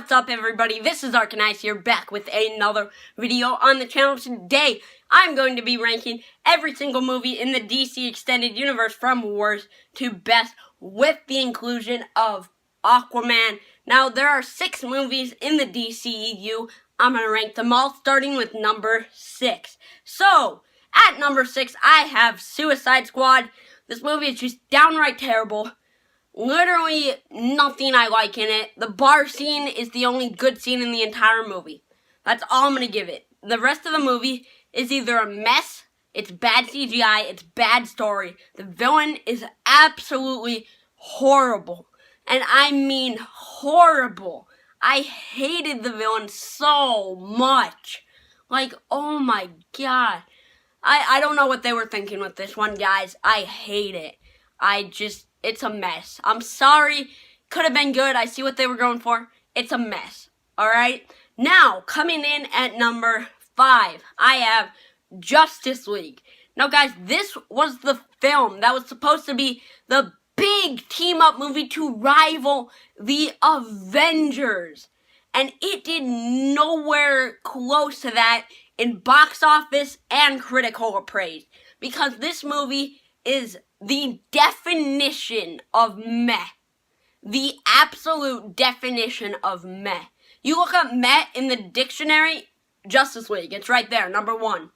What's up, everybody? This is Arcanice here, back with another video on the channel. Today, I'm going to be ranking every single movie in the DC Extended Universe from worst to best, with the inclusion of Aquaman. Now, there are 6 movies in the DCEU. I'm going to rank them all, starting with number 6. So, at number 6, I have Suicide Squad. This movie is just downright terrible. Literally nothing I like in it. The bar scene is the only good scene in the entire movie. That's all I'm going to give it. The rest of the movie is either a mess, it's bad CGI, it's bad story. The villain is absolutely horrible. And I mean horrible. I hated the villain so much. Like, oh my god. I don't know what they were thinking with this one, guys. I hate it. It's a mess. I'm sorry. Could have been good. I see what they were going for. It's a mess. Alright? Now, coming in at number 5, I have Justice League. Now, guys, this was the film that was supposed to be the big team-up movie to rival the Avengers. And it did nowhere close to that in box office and critical praise. Because this movie is the definition of meh. The absolute definition of meh. You look up meh in the dictionary, Justice League. It's right there, number 1.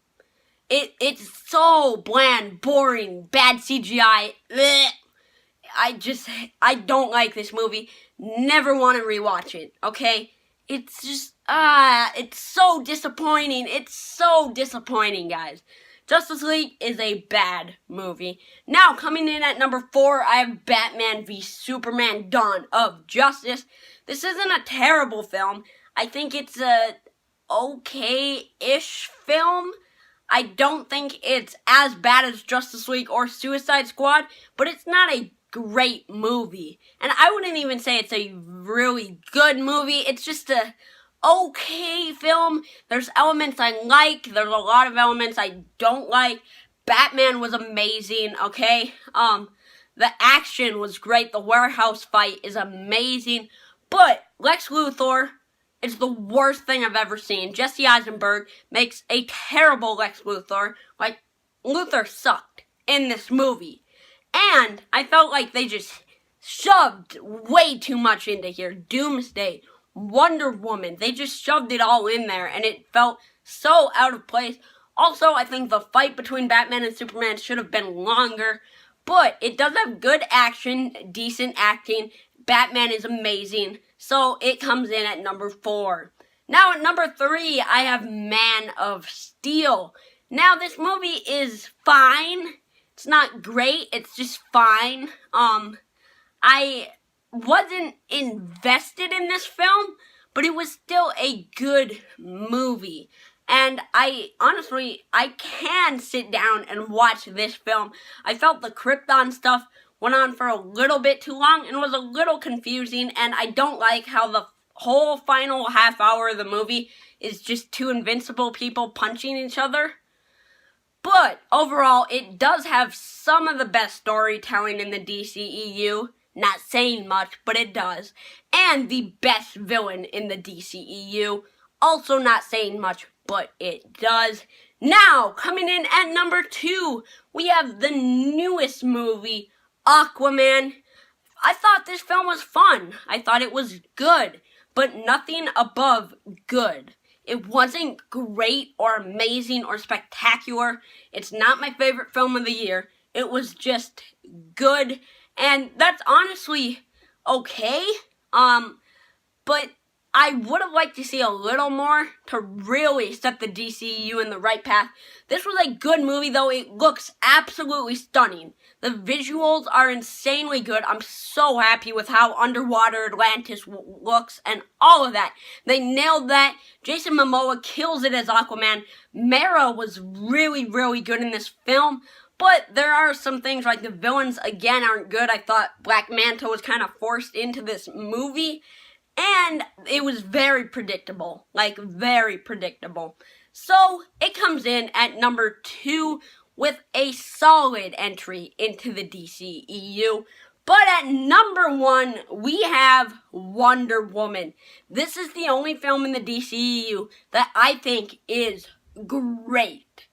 It's so bland, boring, bad CGI. Blech. I don't like this movie. Never want to rewatch it, okay? It's just, it's so disappointing. It's so disappointing, guys. Justice League is a bad movie. Now, coming in at number 4, I have Batman v Superman: Dawn of Justice. This isn't a terrible film. I think it's a okay-ish film. I don't think it's as bad as Justice League or Suicide Squad, but it's not a great movie. And I wouldn't even say it's a really good movie. It's just a okay film. There's elements I like. There's a lot of elements I don't like. Batman was amazing, okay? The action was great. The warehouse fight is amazing. But Lex Luthor is the worst thing I've ever seen. Jesse Eisenberg makes a terrible Lex Luthor. Like, Luthor sucked in this movie. And I felt like they just shoved way too much into here. Doomsday, Wonder Woman, they just shoved it all in there, and it felt so out of place. Also, I think the fight between Batman and Superman should have been longer, but it does have good action, decent acting. Batman is amazing, so it comes in at number 4. Now at number 3, I have Man of Steel. Now this movie is fine. It's not great, it's just fine. I wasn't invested in this film, but it was still a good movie. And I can sit down and watch this film. I felt the Krypton stuff went on for a little bit too long and was a little confusing, and I don't like how the whole final half hour of the movie is just 2 invincible people punching each other. But overall, it does have some of the best storytelling in the DCEU. Not saying much, but it does. And the best villain in the DCEU. Also not saying much, but it does. Now, coming in at number 2, we have the newest movie, Aquaman. I thought this film was fun. I thought it was good, but nothing above good. It wasn't great or amazing or spectacular. It's not my favorite film of the year. It was just good. And that's honestly okay, but I would have liked to see a little more to really set the DCEU in the right path. This was a good movie, though. It looks absolutely stunning. The visuals are insanely good. I'm so happy with how underwater Atlantis looks and all of that. They nailed that. Jason Momoa kills it as Aquaman. Mera was really, really good in this film. But there are some things like the villains, again, aren't good. I thought Black Manta was kind of forced into this movie. And it was very predictable. Like, very predictable. So, it comes in at number 2 with a solid entry into the DCEU. But at number 1, we have Wonder Woman. This is the only film in the DCEU that I think is great.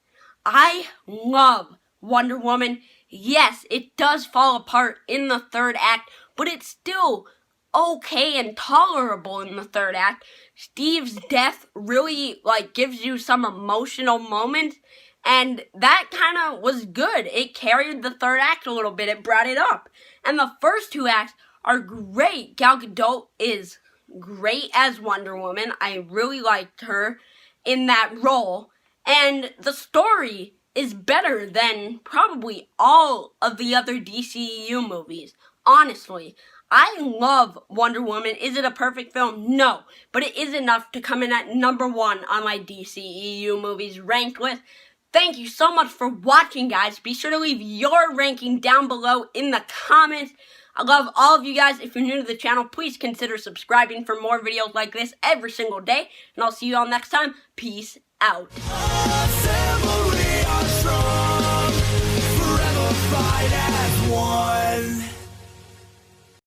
I love Wonder Woman. Yes, it does fall apart in the third act, but it's still okay and tolerable in the third act. Steve's death really gives you some emotional moments, and that kind of was good. It carried the third act a little bit. It brought it up. And the first 2 acts are great. Gal Gadot is great as Wonder Woman. I really liked her in that role. And the story is better than probably all of the other DCEU movies. Honestly, I love Wonder Woman. Is it a perfect film? No. But it is enough to come in at number 1 on my DCEU movies ranked list. Thank you so much for watching, guys. Be sure to leave your ranking down below in the comments. I love all of you guys. If you're new to the channel, please consider subscribing for more videos like this every single day. And I'll see you all next time. Peace out. Forever fight as one.